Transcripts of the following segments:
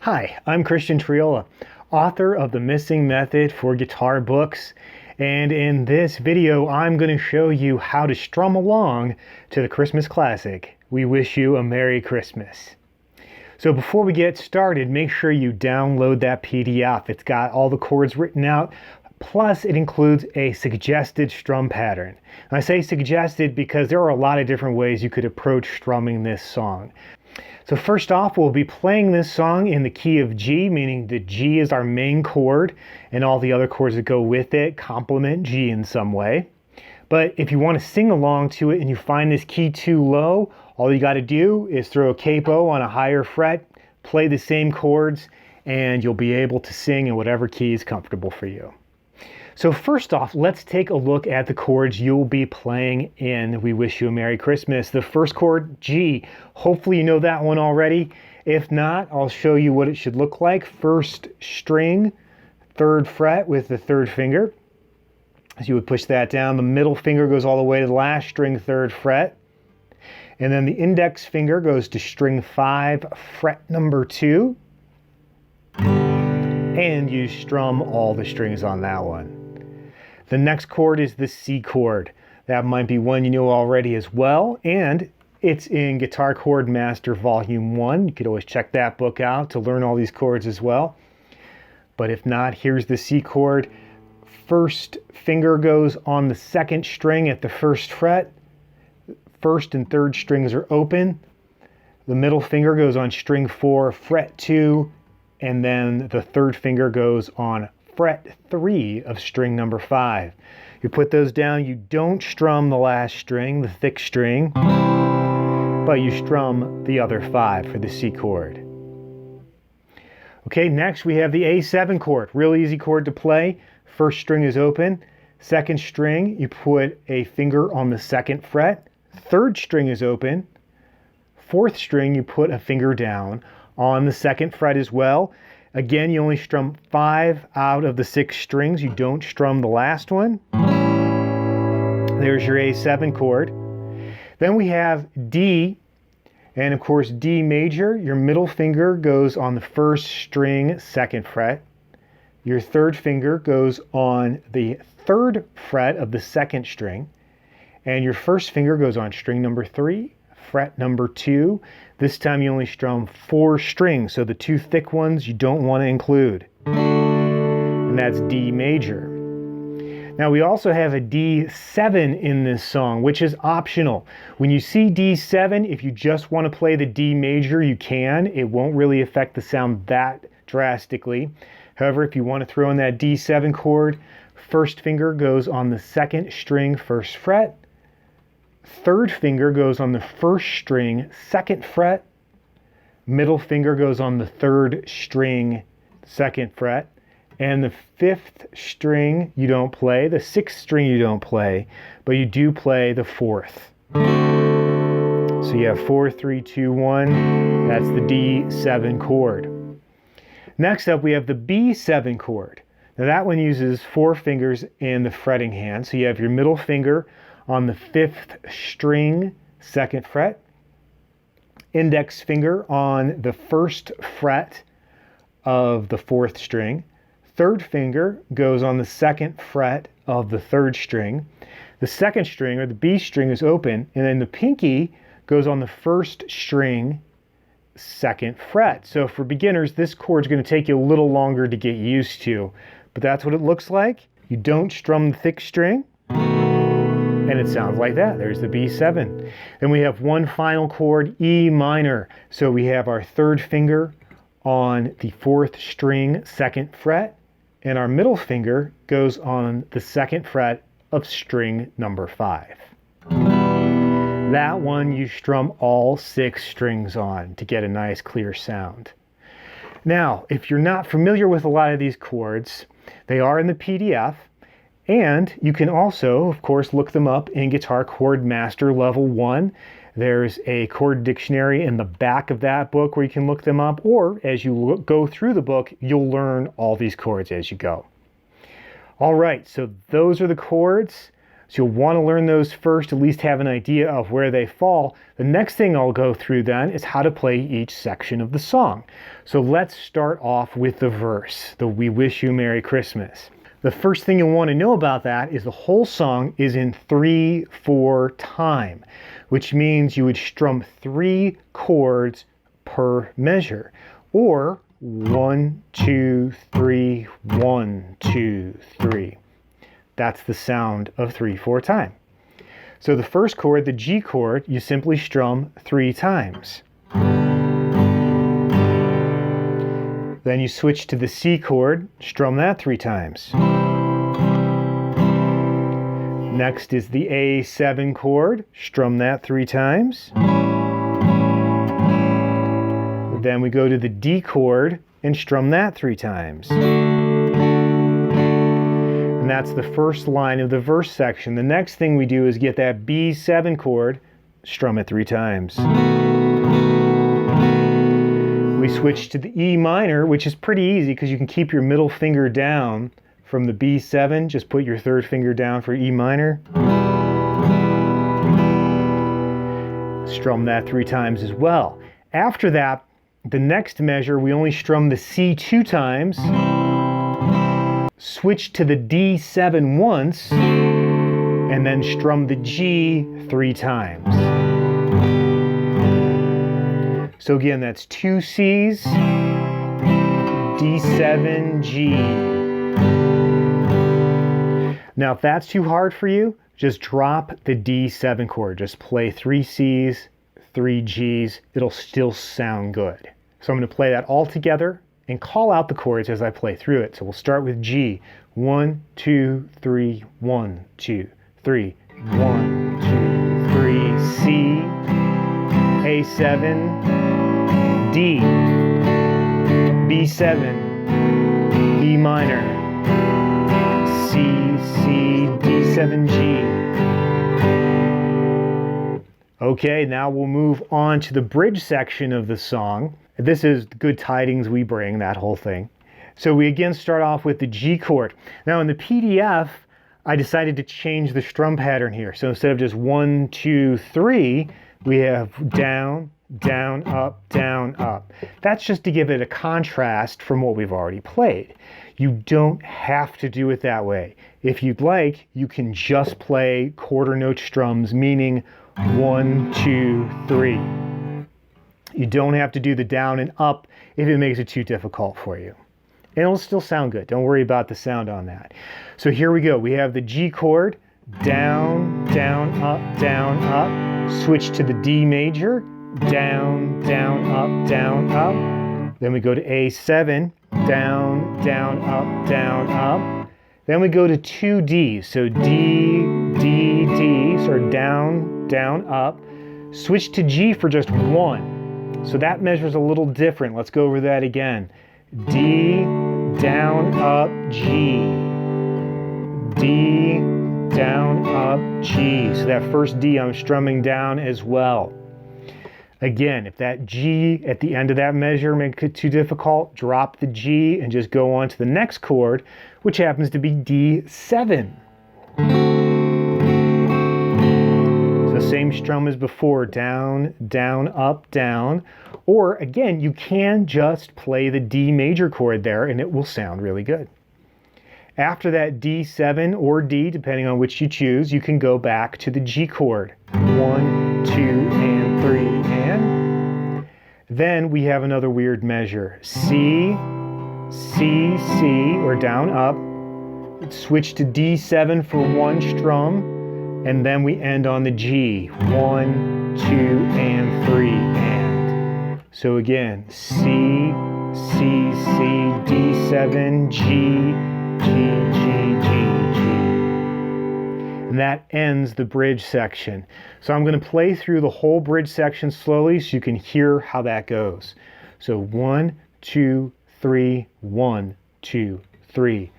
Hi, I'm Christian Triola, author of The Missing Method for Guitar Books, and in this video I'm going to show you how to strum along to the Christmas classic, We Wish You a Merry Christmas. So before we get started, make sure you download that PDF. It's got all the chords written out, plus it includes a suggested strum pattern. And I say suggested because there are a lot of different ways you could approach strumming this song. So first off, we'll be playing this song in the key of G, meaning the G is our main chord, and all the other chords that go with it complement G in some way. But if you want to sing along to it and you find this key too low, all you got to do is throw a capo on a higher fret, play the same chords, and you'll be able to sing in whatever key is comfortable for you. So first off, let's take a look at the chords you'll be playing in We Wish You a Merry Christmas. The first chord, G. Hopefully you know that one already. If not, I'll show you what it should look like. First string, third fret with the third finger. So you would push that down. The middle finger goes all the way to the last string, third fret. And then the index finger goes to string 5, fret number 2. And you strum all the strings on that one. The next chord is the C chord. That might be one you know already as well, and it's in Guitar Chord Master Volume 1. You could always check that book out to learn all these chords as well. But if not, here's the C chord. First finger goes on the second string at the first fret. First and third strings are open. The middle finger goes on string 4, fret 2, and then the third finger goes on fret 3 of string number 5. You put those down, you don't strum the last string, the thick string, but you strum the other 5 for the C chord. Okay, next we have the A7 chord. Real easy chord to play. First string is open. Second string, you put a finger on the second fret. Third string is open. Fourth string, you put a finger down on the second fret as well. Again, you only strum 5 out of the 6 strings. You don't strum the last one. There's your A7 chord. Then we have D, and of course D major. Your middle finger goes on the first string, second fret. Your third finger goes on the third fret of the second string. And your first finger goes on string number 3, fret number 2. This time you only strum 4 strings, so the 2 thick ones you don't want to include. And that's D major. Now we also have a D7 in this song, which is optional. When you see D7, if you just want to play the D major, you can. It won't really affect the sound that drastically. However, if you want to throw in that D7 chord, first finger goes on the second string, first fret. Third finger goes on the first string, second fret. Middle finger goes on the third string, second fret. And the fifth string you don't play, the sixth string you don't play, but you do play the fourth. So you have 4, 3, 2, 1. That's the D7 chord. Next up we have the B7 chord. Now that one uses 4 fingers in the fretting hand. So you have your middle finger on the 5th string, 2nd fret, index finger on the 1st fret of the 4th string, 3rd finger goes on the 2nd fret of the 3rd string, the 2nd string or the B string is open, and then the pinky goes on the 1st string, 2nd fret. So for beginners, this chord is going to take you a little longer to get used to, but that's what it looks like. You don't strum the thick string. And it sounds like that. There's the B7. Then we have one final chord, E minor. So we have our 3rd finger on the 4th string, 2nd fret, and our middle finger goes on the 2nd fret of string number 5. That one you strum all 6 strings on to get a nice clear sound. Now, if you're not familiar with a lot of these chords, they are in the PDF. And you can also, of course, look them up in Guitar Chord Master Level 1. There's a chord dictionary in the back of that book where you can look them up, or as you go through the book, you'll learn all these chords as you go. All right, so those are the chords. So you'll want to learn those first, at least have an idea of where they fall. The next thing I'll go through then is how to play each section of the song. So let's start off with the verse, the "We Wish You Merry Christmas." The first thing you'll want to know about that is the whole song is in 3/4 time, which means you would strum 3 chords per measure, or 1, 2, 3, 1, 2, 3. That's the sound of 3/4 time. So the first chord, the G chord, you simply strum 3 times. Then you switch to the C chord, strum that 3 times. Next is the A7 chord, strum that 3 times. Then we go to the D chord and strum that 3 times. And that's the first line of the verse section. The next thing we do is get that B7 chord, strum it 3 times. We switch to the E minor, which is pretty easy because you can keep your middle finger down from the B7. Just put your third finger down for E minor. Strum that 3 times as well. After that, the next measure, we only strum the C 2 times. Switch to the D7 once, and then strum the G 3 times. So again, that's 2 C's, D7, G. Now if that's too hard for you, just drop the D7 chord. Just play 3 C's, 3 G's. It'll still sound good. So I'm going to play that all together and call out the chords as I play through it. So we'll start with G. 1, 2, 3, 1, 2, 3, 1, 2, 3, C, A7, D, B7, E minor, C, C, D7, G. Okay, now we'll move on to the bridge section of the song. This is good tidings we bring, that whole thing. So we again start off with the G chord. Now in the PDF, I decided to change the strum pattern here. So instead of just 1, 2, 3, we have down, down, up, down, up. That's just to give it a contrast from what we've already played. You don't have to do it that way. If you'd like, you can just play quarter note strums, meaning 1, 2, 3. You don't have to do the down and up if it makes it too difficult for you. And it'll still sound good. Don't worry about the sound on that. So here we go. We have the G chord, down, down, up, down, up. Switch to the D major, down, down, up, down, up. Then we go to A7, down, down, up, down, up. Then we go to 2 Ds. So D, D, D, so down, down, up. Switch to G for just 1. So that measures a little different. Let's go over that again. D, down, up, G. D, down, up, G. So that first D I'm strumming down as well. Again, if that G at the end of that measure makes it too difficult, drop the G and just go on to the next chord, which happens to be D7. So same strum as before, down, down, up, down. Or again, you can just play the D major chord there and it will sound really good. After that D7 or D, depending on which you choose, you can go back to the G chord. 1, 2, and 3, and then we have another weird measure. C, C, C, or down, up. Switch to D7 for 1 strum, and then we end on the G. 1, 2, and 3, and. So again, C, C, C, D7, G, G, G, G, G. And that ends the bridge section. So I'm going to play through the whole bridge section slowly so you can hear how that goes. So 1, 2, 3, 1, 2, 3.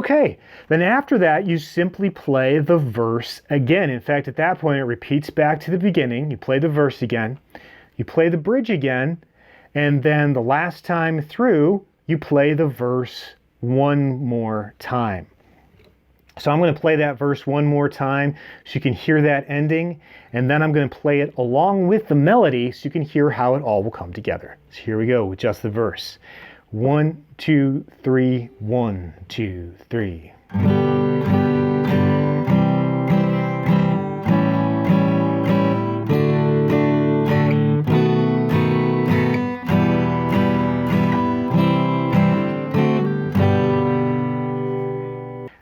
Okay, then after that, you simply play the verse again. In fact, at that point, it repeats back to the beginning. You play the verse again, you play the bridge again, and then the last time through, you play the verse one more time. So I'm going to play that verse one more time so you can hear that ending, and then I'm going to play it along with the melody so you can hear how it all will come together. So here we go with just the verse. 1, 2, 3, 1, 2, 3.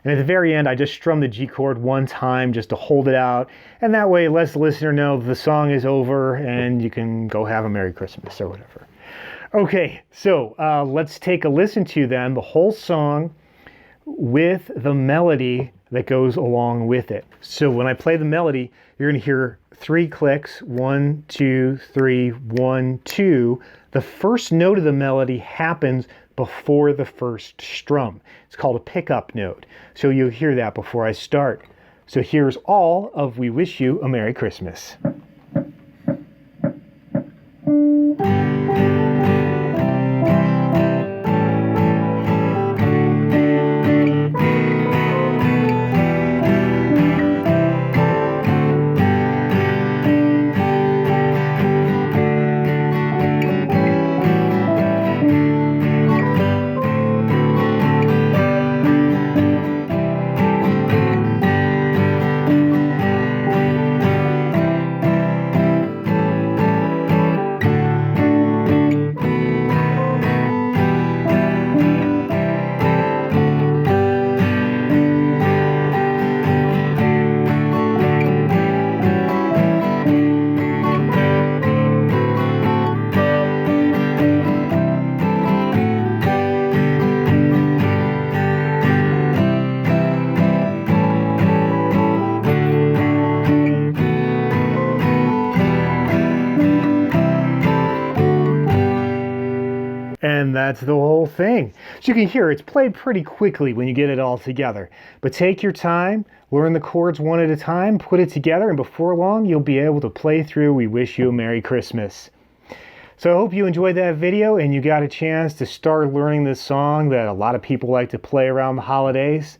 And at the very end, I just strum the G chord one time just to hold it out. And that way it lets the listener know the song is over and you can go have a Merry Christmas or whatever. Okay, so let's take a listen to then the whole song with the melody that goes along with it. So when I play the melody, you're going to hear 3 clicks, 1, 2, 3, 1, 2. The first note of the melody happens before the first strum. It's called a pickup note. So you'll hear that before I start. So here's all of We Wish You a Merry Christmas. And that's the whole thing. So you can hear it's played pretty quickly when you get it all together. But take your time, learn the chords one at a time, put it together, and before long you'll be able to play through We Wish You a Merry Christmas. So I hope you enjoyed that video and you got a chance to start learning this song that a lot of people like to play around the holidays.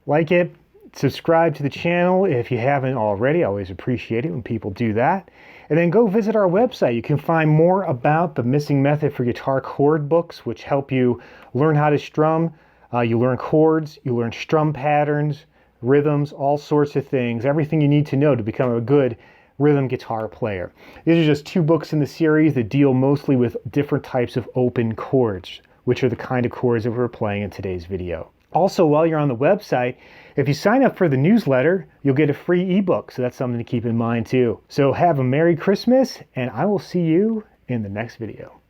Like it, subscribe to the channel if you haven't already. I always appreciate it when people do that. And then go visit our website. You can find more about the Missing Method for Guitar chord books, which help you learn how to strum. You learn chords, you learn strum patterns, rhythms, all sorts of things. Everything you need to know to become a good rhythm guitar player. These are just 2 books in the series that deal mostly with different types of open chords, which are the kind of chords that we're playing in today's video. Also, while you're on the website, if you sign up for the newsletter, you'll get a free ebook, so that's something to keep in mind too. So have a Merry Christmas, and I will see you in the next video.